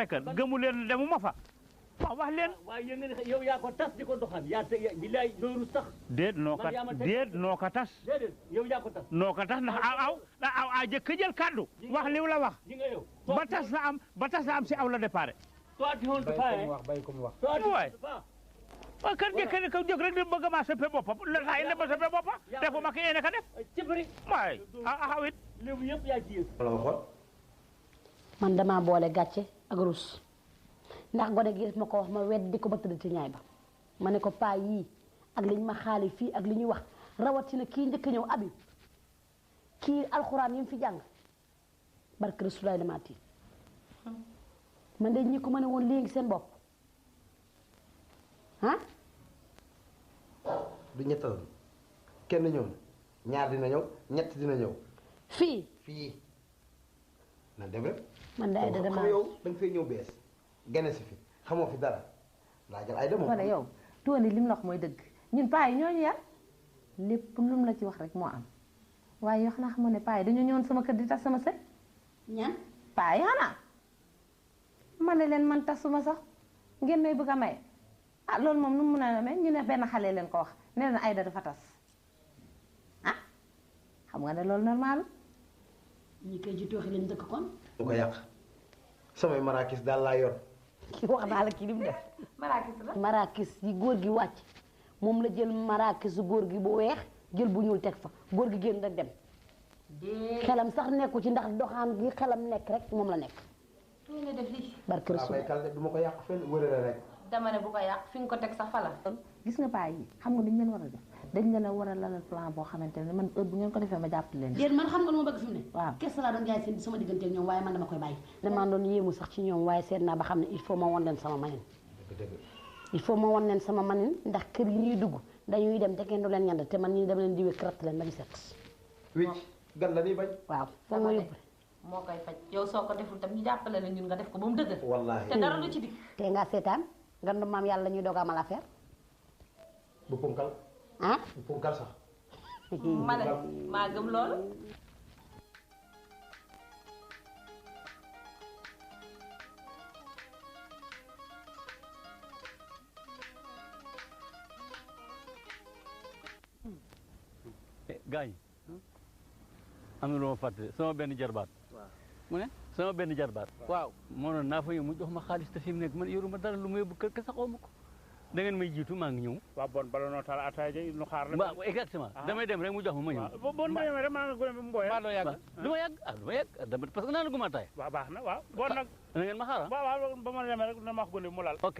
may kan gëmu leen demuma fa waaw wax leen. waaye yéen nga ne yow yaa ko tas di ko doxal yaa te bilaay loolu sax. déet noo ko tas. déedéet yow yaa ko tas. noo ko tas ndax aw jëkk jël kaddu wax liw la wax. ji nga yow. ba tas la am si aw la départ. toi tu honte pas hein. bay ko mu wax. toi tu waay honte pas. waaw kan jëkk ka jóg rek di bëgg maa sëppe boppam la saa yi ne ma sëppe boppam defu ma ki yéene ka def. ci bëri. waay xawit léegi yëpp yaa ji. man damaa boole gàcce ak rus ndax gone gi ma ko wax ma weddi ko ba tëdd ci ñaay ba ma ne ko paa yii ak liñ ma xaali fii ak li ñuy wax rawatina kii njëkk ñëw abi kii alxuraan yi mu fi jàng barke Rasulaay damaa tiit man de ñi ko ma ne woon léegi seen bopp ah du ñettal kenn ñëw ñaar dina ñëw ñett dina ñëw fii na dem rek man de ay da dama yow da nga fay ñëw bees gane si fi xamoo fi dara laajal ay demoo wala yow tuwani lim la wax mooy dëgg ñun paa yi ñooñu yar lépp lu mu la ci wax rek moo am waaye yoo xam naa xamoon ne paa yi dañoo ñëwoon sama kër di tas sama sëy ñaan paa yi xanaa ma ne leen man tasuma sax ngeen may bëgg a maye ah loolu moom nu mu mun a amee ñu ne benn xale leen ko wax ne leen Aïda dafa tas ah xam nga ne loolu normal ñi koy ji tooxi leen dëkk kon du ko yàq samay marakis daal laa yor kii wax naa la kii li mu def marakis yi góor gi wàcc moom la jël marakisu góor gi bu weex jël bu ñuul teg fa góor gi génn rek dem xelam sax nekku ci ndax doxaan gi xelam nekk rek moom la nekk tuuti nga def lii barke Rasul du ma ko yàq fenn wërëre rek dama ne bu ko yàq fi nga ko teg sax fa la gis nga paa yi xam nga dañ leen war a def dañ leen a war a lalal plan boo xamante ne man heure bu ngeen ko defee ma jàpp leen déet man xam nga lu ma bëgg fi mu ne waaw kes laa doon jaay seen sama diggante ak ñoom waaye man dama koy bàyyi damaa doon yéemu sax ci ñoom waaye seet naa ba xam ne il faut ma won leen sama manin il faut ma won leen sama manin ndax kër yi ñuy dugg dañuy dem te kenn du leen ñand te man ñi dem leen di wékk ratt leen ba ñu set wicc gan la nii bañ waaw foog ma yóbbu moo koy faj yow soo ko deful tam ñu jàppale la ñun nga def ko ba mu dëgër wallaahi te dara lu ci dikk te nga seetaan gandu maam yàlla ñuy doog amal affaire bu punkal ah bu punkal sax ma ne maa gëm loolu gaañ am na lu ma fàtte sama benn jarbaat mu ne sama benn jarbaat waaw moo noon naa fa ñëw mu jox ma xaalis te fi mu nekk man yoruma dara lu ma yóbbu kër ka saxoo ma ko da ngeen may jiitu maa ngi ñëw waaw bon bala noo taal ataaya ji nu xaar la. waaw exactement damay dem rek mu jox ma ñëw waaw bon demee rek maa ngi gën a mbooyee. du ma yàgg du ma yàgg parce que naa guma ataaya waaw baax na waaw bon nag. da ngeen ma xaar waaw ba ma demee rek na ma wax gone mu laal. ok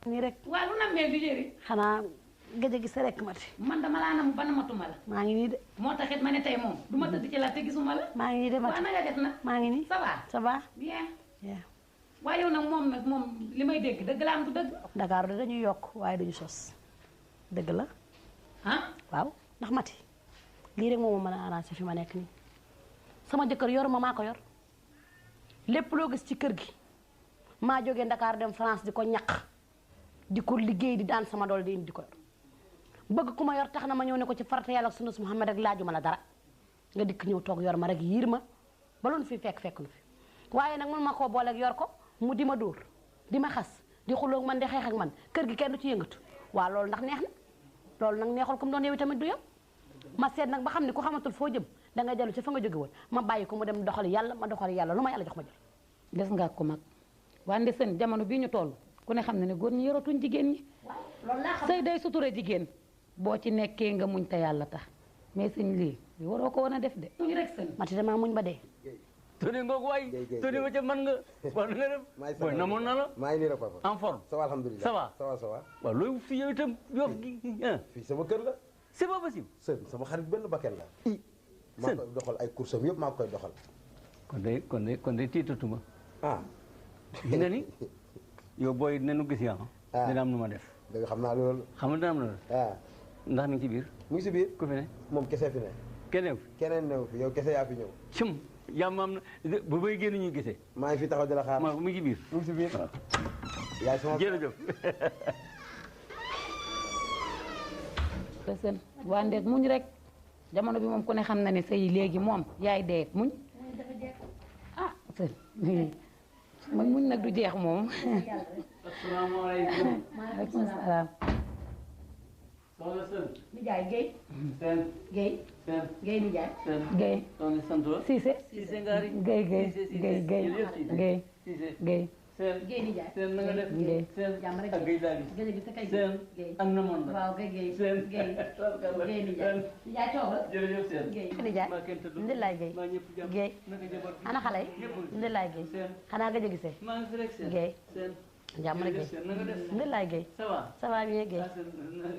nii rek waaw lu nammee bi jëri xanaa gëj a gis rek mati man dama laa nam ba namatuma la maa ngi nii de moo taxit ma ne tey moom du ma tëdd ci la te gisuma la maa ngi nii de mati waaw na nga def nag maa ngi nii ça va ça va bien bien waaye yow nag moom li may dégg dëgg la am du dëgg Dakar de dañuy yokk waaye duñu sos dëgg la ah waaw ndax mati lii rek moom ma mën a arrangé fi ma nekk nii sama jëkkër yor ma maa ko yor lépp loo gis ci kër gi maa jógee Dakar dem France di ko ñaq di ko liggéey di daan sama doole di indi di ko yor bëgg ku ma yor tax na ma ñëw ne ko ci farata yàlla ak sunu Muhammad rek laajuma la dara nga dikk ñëw toog yor ma rek yiir ma ba loon fi fekk nu fi waaye nag man ma koo booleeg yor ko mu di ma dóor di ma xas di xuloog man di xeex ak man kër gi kenn du ci yëngatu waaw loolu ndax neex na loolu nag neexul comme doon yow tamit du yow ma seet nag ba xam ne ku xamatul foo jëm da ngay dellu ci fa nga jóge woon ma bàyyi ko mu dem doxali yàlla ma doxali yàlla lu ma yàlla jox ma jël des nga ko mag wante seen jamono bii ñu toll ku ne xam ne ne góor ñi yoratuñ jigéen ñi sëy day sutura jigéen boo ci nekkee nga muñ te yàlla tax mais sëñ lii waroo ko woon a def de muñ rek sën mati damaa muñ ba dee Tony ngoog waay Tony ma ca mën nga wax nga def booy namoon na la maa ngi nii rek papa en forme ça va alhamdulilah ça va ça va ça va waaw loolu fii yow itam yow fii sama kër la c'est pas possible sën sama xarit benn bakkan la maa koy doxal ay course am yëpp maa koy doxal kon de tiitatuma ah nga ni yow booy dinañu gis yaa dina am nu ma def dëgg xam naa loolu xam nga dina am na ndax mi ngi ci biir mu ngi si biir ku fi ne moom kese fi ne keneen keneen new fi yow kese yaa fi ñëw cim jàmm am na bu may génn ñu gisee. maa ngi fi taxaw di la xaar. mu ngi ci biir. mu ngi si biir. yaay sama. jërëjëf. sën waa ndeeg muñ rek jamono bi moom ku ne xam na ne sëy léegi moom yaay dee muñ ah sën muñ nag du jeex moom. asalaamaaleykum. maaleykum salaam. soxna Sën. nijaay Guèye. Sën. Guèye. Sën. Guèye nijaay. Sën. Guèye. soxna sant la. Cissé. Cissé Ngari. Guèye Guèye Guèye Guèye Guèye Cissé. Guèye. Sën. Guèye nijaay. Sën na nga def. Guèye. Sën. jàmm rek ak Guèye daal di. Guèye gi te kay Sën. Guèye. ak na moon la. waaw kay Guèye. Sën. Guèye. Guèye nijaay. nijaay toogal. jërëjëf Sën. Guèye. nijaay maa kenn tëdd. ndilaay Guèye maa ñëpp jàmm. Guèye naka jabar gi. ana xale yi ñëpp. ndilaay Guèye Sën. xanaa gëj a gisee maa ngi fi rek Sën. Guèye Sën. jàmm rek jërëjëf Guèye Sën na nga def. ndilaay Guèye ça va. ça va bien Guèye ah Sën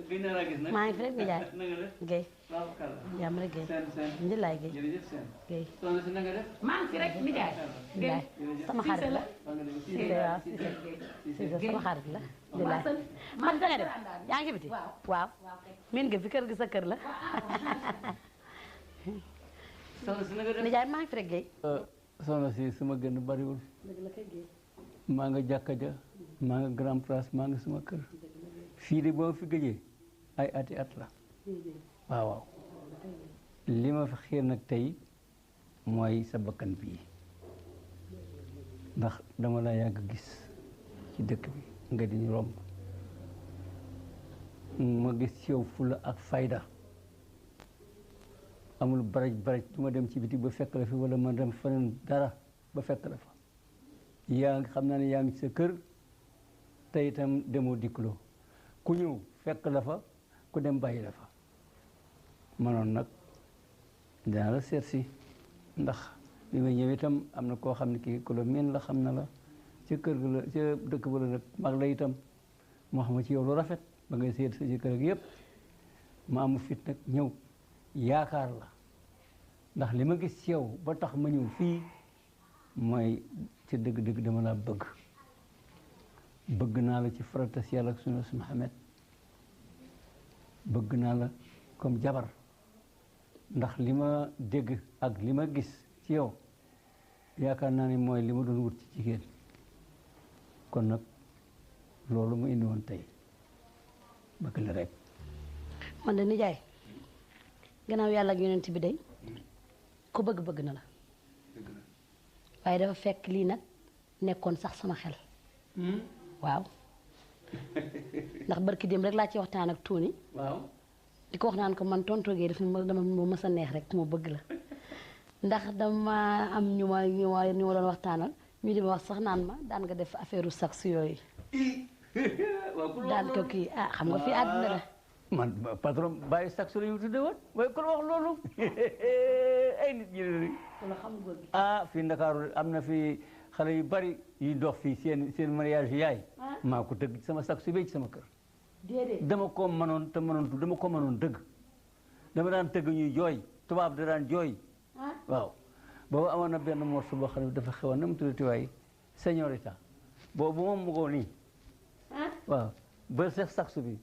gëj naa laa gis nag. maa ngi fi rek nijaay na nga def. Guèye waaw kàlla. jàmm rek Guèye Sën Sën. ndilaay Guèye jërëjëf Sën. Guèye soxna si na nga def. maa ngi fi rek nijaay. ndilaay sama xarit la maa ngi def. Cissé waaw Cissé sama xarit la ndilaay man da nga def yaa ngi biti waaw miin nga fi kër gi sa kër la soxna si na nga def. nijaay maa ngi fi rek Guèye soxna si suma gën bariwul. maa nga jàkka ja maa nga grand place maa nga suma kër fii de boo fi gëjee ay ati at la waaw waaw li ma fi xiir nag tey mooy sa bakkan bii ndax dama la yàgg gis ci dëkk bi nga di ñu romb ma gis ci yow fulla ak fayda amul baraj baraj du ma dem ci biti ba fekk la fi wala ma dem feneen dara ba fekk la fa yaa ngi xam naa ne yaa ngi ci sa kër te itam demoo dikkuloo ku ñëw fekk la fa ku dem bàyyi la fa manoon nag dinaa la seet si ndax bi may ñëw itam am na koo xam ne kii ku la miin la xam na la ca kër ga la ca dëkk ba la nag mag la itam moo xam ci yow lu rafet ba ngay seet sa kër ak yëpp ma amu fit nag ñëw yaakaar la ndax li ma gis ci yow ba tax ma ñëw fii mooy ci dëgg-dëgg dama laa bëgg naa la ci farata si yàlla ak sunna si Muhammad bëgg naa la comme jabar ndax li ma dégg ak li ma gis ci yow yaakaar naa ne mooy li ma doon wut ci jigéen kon nag loolu mu indi woon tey bëgg la rek. man de nijaay gannaaw yàlla ak yonent bi day ku bëgg na la waaye dafa fekk lii nag nekkoon sax sama xel waaw ndax barki dem rek laa ci waxtaan ak tuuni waaw di ko wax naan ko man tonton Guèye daf dama mës a neex rek mu bëgg la ndax dama am ñu ma doon waxtaanal ñu di ma wax sax naan ma daan nga def affaire sax yooyu daan ko kii ah xam nga fii àdduna la man patron bàyyi sax la ñu tudde woon waaye ku la wax loolu ay nit ñi fii Ndakaaru am na fi xale yu bari yuy dox fii seen mariage yaay maa ko tëgg sama sax su ci sama kër dama ko mënoon te dama ko mënoon dëgg dama daan tëgg ñuy jooy tubaab da daan jooy waaw boobu amoon na benn morceau boo xam ne dafa xewoon na mu tuddati waay señorita boobu moom mu ko nii waaw ba sax bi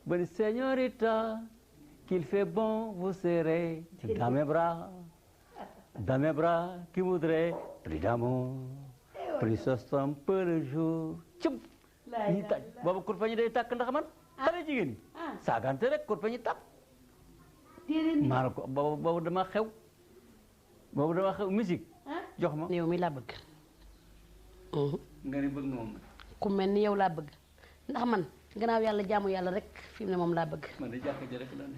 ba ni señorita qu'il fait bon vous serez dans mes bras qui voudrait plus d'amour plus un peu le jour cëb ñu tàj boobu kurpa ñi day tàkk ndax man xale jigéen ñi saagante rek kurpa ñi tàkk maa la ko boobu dama xew musique jox ma yow mi laa bëgg nga ni bëgg moom ku mel ni yow laa bëgg ndax man gannaaw yàlla jaamu yàlla rek fi mu ne moom laa bëgg man de jàkka ja rek la ne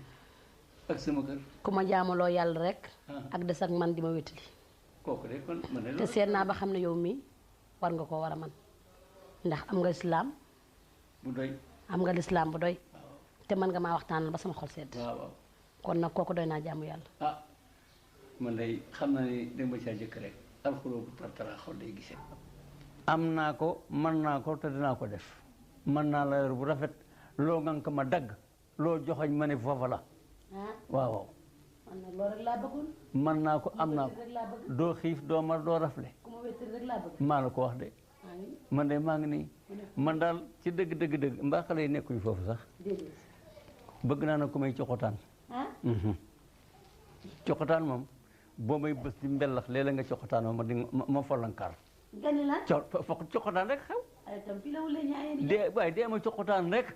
ak sama kër ku ma jaamuloo yàlla rek ak des ak man di ma wétali kooku de kon man de te seet naa ba xam ne yow mii war nga koo war a man ndax am nga lislaam bu doy am nga lislaam bu doy te mën nga maa waxtaanal ba sama xol sedd waaw kon nag kooku doy naa jaamu yàlla man day xam naa ni dama caa jëkk rek alxuroo bu tartara xol day gisee am naa ko mën naa ko te dinaa ko def mën naa la yor bu rafet loo ngan ko ma dagg loo joxoñ ma ne foofa la waaw man nag loolu rek laa bëggoon mën naa ko am naa ko doo xiif doo mar doo rafle ku ma wétali rek laa bëgg maa la ko wax de man de maa ngi nii man daal ci dëgg mbaa xale yi nekkuñu foofu sax bëgg naa na ku may coxotaan coxotaan moom boo may bës di mbelax léeg-léeg nga coxataan ma di ma follankaar gani la coxataan rek xew ay tam fi la wala ñaaye ni dee waaye dee ma coxataan rek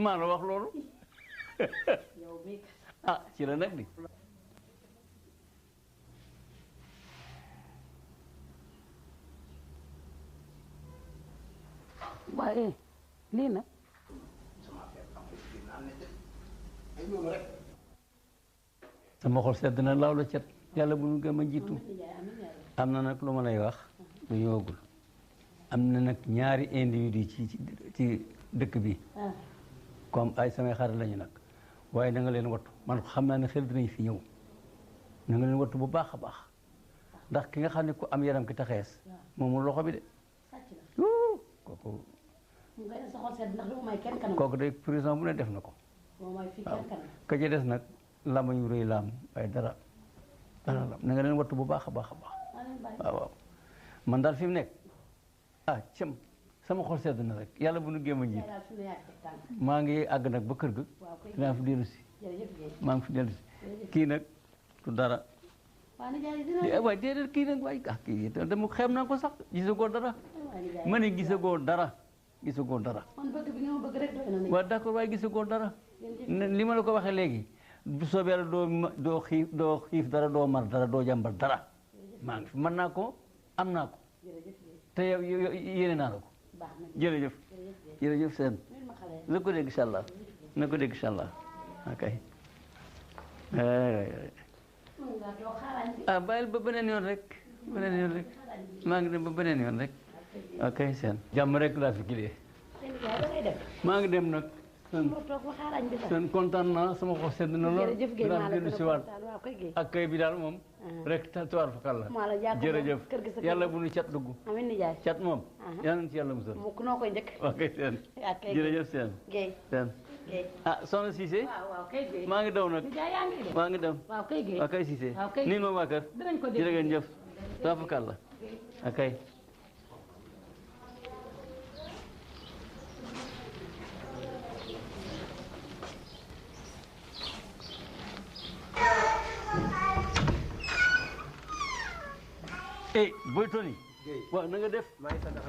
maa la wax loolu yow mi ah ci la nag di waaye lii nag sama xol sedd na laaw la cet yàlla bu ñu gëm a jiitu am na nag lu ma lay wax lu ñëwagul am na nag ñaari individu ci dëkk bi comme ay samay xarit lañu nag waaye na nga leen wattu man xam naa ne xel dinañ fi ñëw na nga leen wattu bu baax a baax ndax ki nga xam ne ku am yaram ki taxees moomul loxo bi de kooku kooku de prison bu ne def na ko waaw ka ci des nag lamañ yu rëy laam waaye dara lam na nga leen wattu bu baax a baax a baax waaw waaw man daal fi mu nekk cëm sama xol sedd na rek yàlla bu nu géem a njiit maa ngi àgg nag ba kër ga dinaa fi dellu si maa ngi fi dellu si kii nag du dara waaye déedéet kii nag waaye kii dama xem naa ko sax gisagoo dara ma ne gisagoo dara waaw d'accord waaye gisagoo dara li ma la ko waxee léegi bu soobee yàlla doo xiif dara doo mar dara doo jàmbar dara maa ngi fi mën naa ko am naa ko te yow yéene naa la ko jërëjëf seen na ko dégg incha allah ok bàyyil ba beneen yoon rek maa ngi dem ba beneen yoon rek ok seen jàmm rek laa fi kilee maa ngi dem nag seen kontaan naa sama xol sedd na lool dinaa dellu si waat ak kay bi daal moom rek tuwaar fakal la jërëjëf yàlla bu nu cat dugg cat moom yàlla na ci yàlla musal ok seen jërëjëf seen soxna Cissé maa ngi daw nag maa ngi dem waaw kay Cissé nii moom waa kër jërë ngeen jëf tuwaar fakal la ok Boy Tony waaw na nga def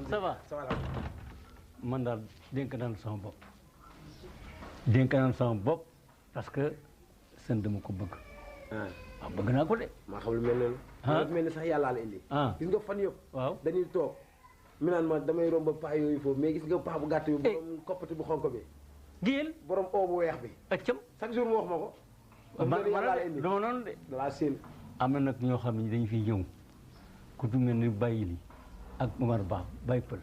ça va man daal dénk naan sama bopp parce que sën dama ko bëgg waaw bëgg naa ko de maa xam lu mel noonu lu mel ni sax yàllaa la indi gis nga fan yëpp waaw dañuy toog mi naan ma damay romb paa yooyu foofu mais gis nga paa bu gàtt bi borom koppati bu xonk bi géyel borom oo bu weex bi ak cam chaque jour mu wax ma ko dama noonu de dalaa seen am na nag ñoo xam ne dañu fiy ñëw ku tu mel ni bàyyi li ak Omar Ba bàyyi pël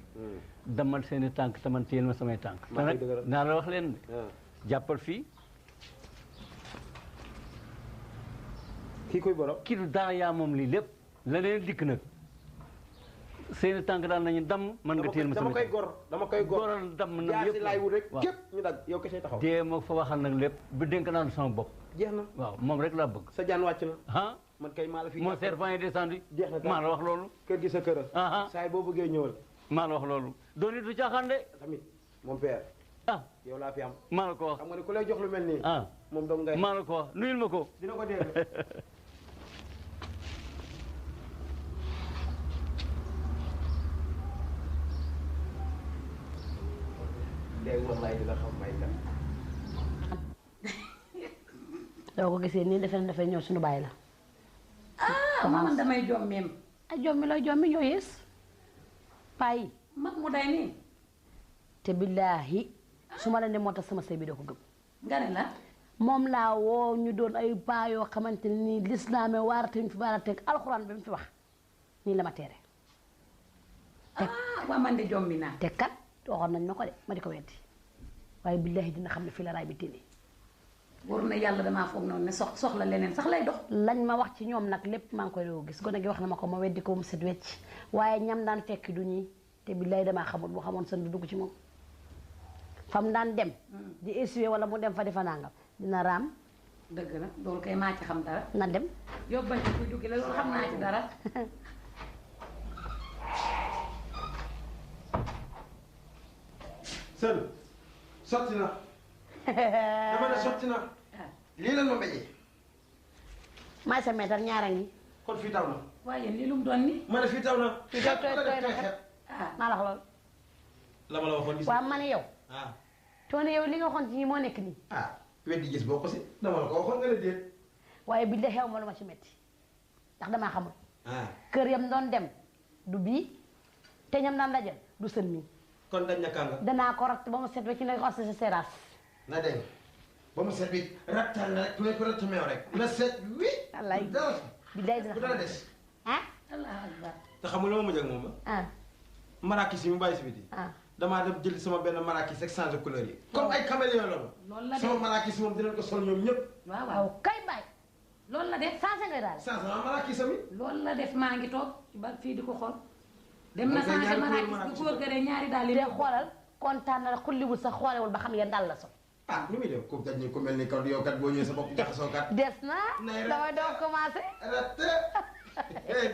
damal seeni tànk taman téyel ma samay tànk te nag naa la wax leen de jàppal fii kii koy borom kii du dara yaa moom lii lépp la leen dikk nag seeni tànk daal nañu damm mën nga téyel ma samay tànk dama koy gor goral damm na jaasi laay wut rek waaw képp ñu dag yow kese taxaw dee ma fa waxal nag lépp bu dénk naa sama bopp jeex na waaw moom rek laa bëgg sa jaan wàcc na ah man kay maa la fi mon serpent est descendu jeex na maa la wax loolu kër gi sa kër saay boo bëggee ñëwal maa la wax loolu doon it du caaxaan de tamit mon père yow laa fi am maa la ko wax xam nga ne ku lay jox lu mel nii moom dong ngay maa la ko wax nuyul ma ko dina ko dégg léegi wallaay dina xam may kan doo ko gisee nii defe ne dafay ñëw suñu bàyyi la man damay jommeem ay jommi lay jommi ñoo yées payi mag mu day nii te billaahi su ma la ne moo tax sama sëy bi doo ko gëm nga ne la moom laa woo ñu doon ay paa yoo xamante ne nii lislaame waarate ñu fi baarateeg alxuraan bi mu fi wax nii la ma teere waa man de jommi naa te kat waxoon nañ ma ko de ma di ko weddi waaye billaahi dina xam ne fii la raay bi téene war na yàlla damaa foog noonu ne soxla leneen sax lay dox lañ ma wax ci ñoom nag lépp maa ngi koy doo gis gone gi wax na ma ko ma weddi ko mu set wecc waaye ñam daan tekki du ñii te billaahi damaa xamul boo xamoon sën du dugg ci moom fam daan dem di essuyer wala mu dem fa defa nangam dina raam dëgg la loolu kay maa ci xam dara na dem yóbbante ku jukki la loolu xam naa ci dara sën sotti na dama ne sotti na lii lan ma mbéjee maay sa meetar ñaara ngi kon fii taw na. waaye lii lu mu doon ni ma ne fii taw na. fii de tooy na xet maa la wax loolu. la ma la waxoon gis. waaw ma ne yow. ah. toone yow li nga waxoon ci ñi moo nekk nii. ah weddi gis boo ko si dama la ko waxoon nga ne déet. waaye bi de xew ma lu ma ci metti ndax damaa xamul. ah kër yam doon dem du bii te ñam daan dajal du sën mii. kon dañ na kànga. danaa ko ratt ba mu set ba ci nekk os sa séeraas. na dégg ba mu set bi rattal na rek ku nekk ratt meew rek. na set wi. wallaay dara billaay dina bu dara des. ah. allah akbar te xamul la ma mujj ak moom ah marakis yi mu bàyyi si biti. ah. damaa dem jël sama benn marakis rek changer couleur yi. comme ay caméléon la loolu la de sama marakis moom dinañ ko sol ñoom ñëpp. waaw waaw waaw kay bàyyi. loolu la def changé ngay daal. changer sama marakis ami. loolu la def maa ngi toog ba fii di ko xool dem na Ok, changé ñaari marakis couleur bu góor gëree ñaari daal yi te xoolal kontaan na xulliwul sax xoolewul ba xam yan daal la sol. ah lu muy def ku daj ni ku mel ni kaw yow kat boo ñëwee sa bopp jaxasoo kat. des na Nay rek. damay doon commencé. ratte.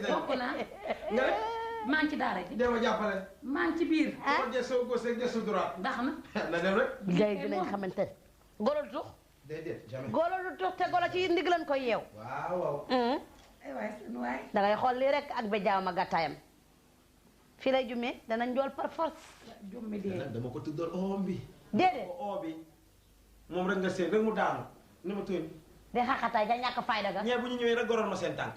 bokk naa nga ne maa ngi ci daara ji dee ma jàppale. maa ngi ci biir ah ko gëstoo gauche ak gëstoo droite. ndax na na dem rek. léegi dinañ xamante ne. golo du tux. déedéet jamais. golo du tux te golo ci ndig lañ koy yeew. waaw waaw. ay waay seen waay da ngay xool lii rek ak béjaaw ma gàttaayam. fii lay jumee danañ njool par force. jommi dee nag dama ko tuddoon oom bi. déedéet oo bi moom rek nga seen rek mu daanu ni ma tooñ. de xaqataay ca ñàkk fayda ga. ñee bu ñu ñëwee rek goroon ma seen tànk.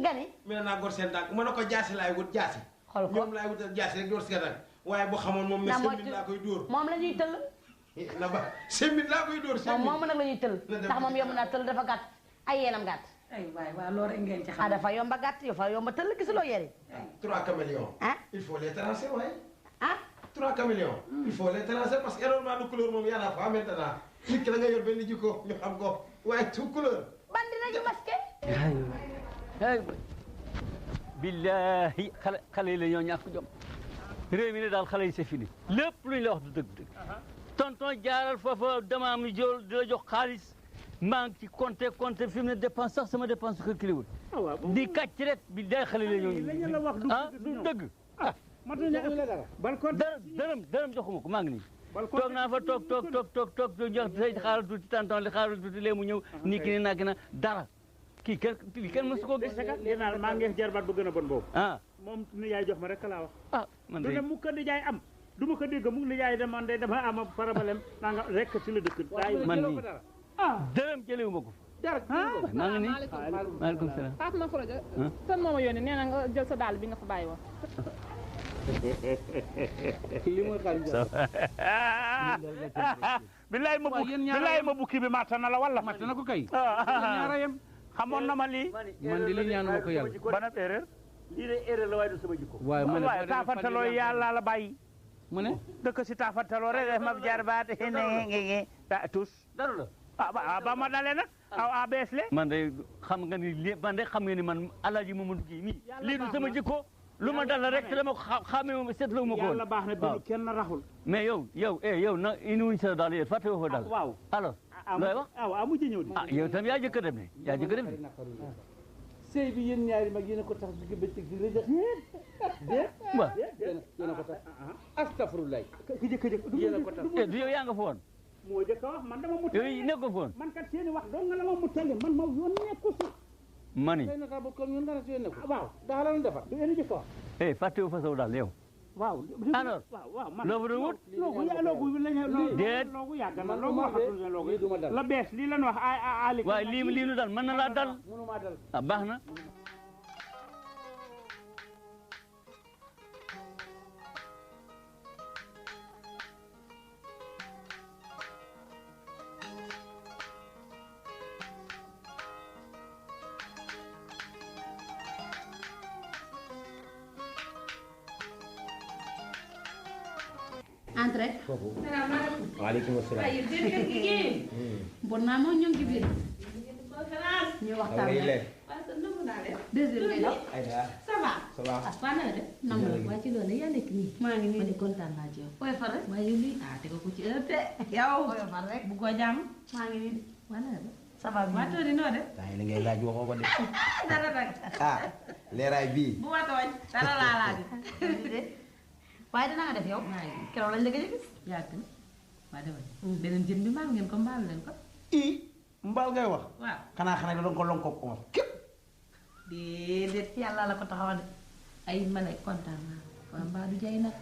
nga ni mu ne naa gor seen tànk ma ne ko jaasi laay wut jaasi. xool ko ñoom laay wutal jaasi rek door seen tànk waaye boo xamoon moom ne sembit laa koy dóor. moom la ñuy tëll. na ba sembit laa koy dóor sembit. moom nag la ñuy tëll. Na dem ndax moom yomb naa tëll dafa gàtt ay yeenam gàtt. ay waay waaw loolu rek ngeen ci ah xam dafa yomba gàtt yow fa yomba tëll gisuloo yeri. 3 caméléons. ah il faut les tracer waaye. ah 3 caméléons. il faut les tracer parce que énormément de couleur moom y'en a pas maintenant. nit ki da nga yor benn jikko ñu xam ko waaye tout couleur. bandi nañu masqué. aywa billahi xale yi la ñoo ñàkk jom réew mi ne daal xale yi c'est fini lépp lu ñu la wax du dëgg dëgg tonton jaaral foofa dama am jël di la jox xaalis maa ngi ci compté fi mu ne dépense sax sama dépense kër kiliwul di kàcc rek billahi xale yi la ñoo la wax du dëgg ah matuñu la dara bal kon dërëm joxuma ko maa ngi nii toog naa fa toog jox say xaaral tuuti tonton li xaaral tuuti lee mu ñëw nii ki ne naa ki na dara kii kenn mësu koo gis. dinaa maa ngi jarbaat bu gën a bon boobu. ah moom ni yaay jox ma rek laa wax. ah man du de ne mu ko di jaay am du ma ko dégg mu ngi jaay man de dama am problème naa nga rek ci la dëkk. man nii dërëm jëlewu ma ko. dara maa ngi nii maaleykum salaam. Pape ma Foroja. tan moo ma yónni nee na nga jël sa daal bi nga fa bàyyi woon. lii mooy xaalis billaay ma bukki bi matta na la wala. matt na ko kay. ñaara yem xamoon na ma lii. man de li ñaanu ma ko yàlla. ban erreur. lii de erreur la waaye du sama jikko. waaye ma ne waaye taafantaloo yàlla la bàyyi. mu ne. dëkk si taafantaloo rek def ma jarbaat ne tous. dara la. ah ba ma dalee nag a bees le. man de xam nga ni lii man de xam nga ni man alaaji Mamadou Guèye mii lii du sama jikko lu ma dal rek te dama ko xamee ma seetlu ma ko woon. yàlla baax na bi kenn raxul. mais yow na indi wuñ sa daal yéen fàtte woo fa daal. waaw alors. looy wax mujj ñëw di. ah yow tam yaa jëkk a dem ne yaa jëkk a dem ne. sëy bi yéen ñaari mag yéen a ko tax digg bëccëg di rëjë. waaw. yéen a ko tax. astafurlaay. ki jëkk yéen a ko tax. du yow yaa nga fa woon. moo jëkk a wax man dama mu. yooyu nekk ko fa woon. man kat seeni wax dong nga la ma mu tënk man ma yoon nekku si. mani. xëy na sax ba comme ñun dara si yéen nekku. waaw daa la ñu defar. du yéen a jëkk a wax. fàtte woo fa saw daal yow. waaw. alors. waaw man loo fa doon wut. loogu lañu. déet. loogu yàgg na loogu waxatul ne loogu. la bees lii lan wax Ali. waaye lii nu dal mën na laa dal. mënuma dal. ah baax na. entre. waaleykum salaam. bon naa moom ñoom ci biir. ñu waxtaan rek. deuxième ngay def. ça va. ça va. ah faa na def. nangu la waaye ci loolu yaa nekk nii. maa ngi nii ma ne kontaan naa ci yow. koy far rek. waaye yow lii ah tega ko ci heure te. yow koy far rek. bu ko jàmm. maa ngi nii. wala la. ça va bien. waa toodi noo def. waaye li ngay laaj waxoo ko de. dara nag. ah leeraay bii. bu ma tooñ. dara laa laaj. waaye dina nga def yow. maa ngi keroog lañ la gëj a gis. yàgg na waa demal. beneen jën bi mbaal ngeen ko mbaal leen ko. i mbal ngay wax. waaw xanaa da doon ko lonkoog Omar képp. déedéet yàlla la ko taxawal de. ay ma lay kontaan naa waaw mbaa du jay nag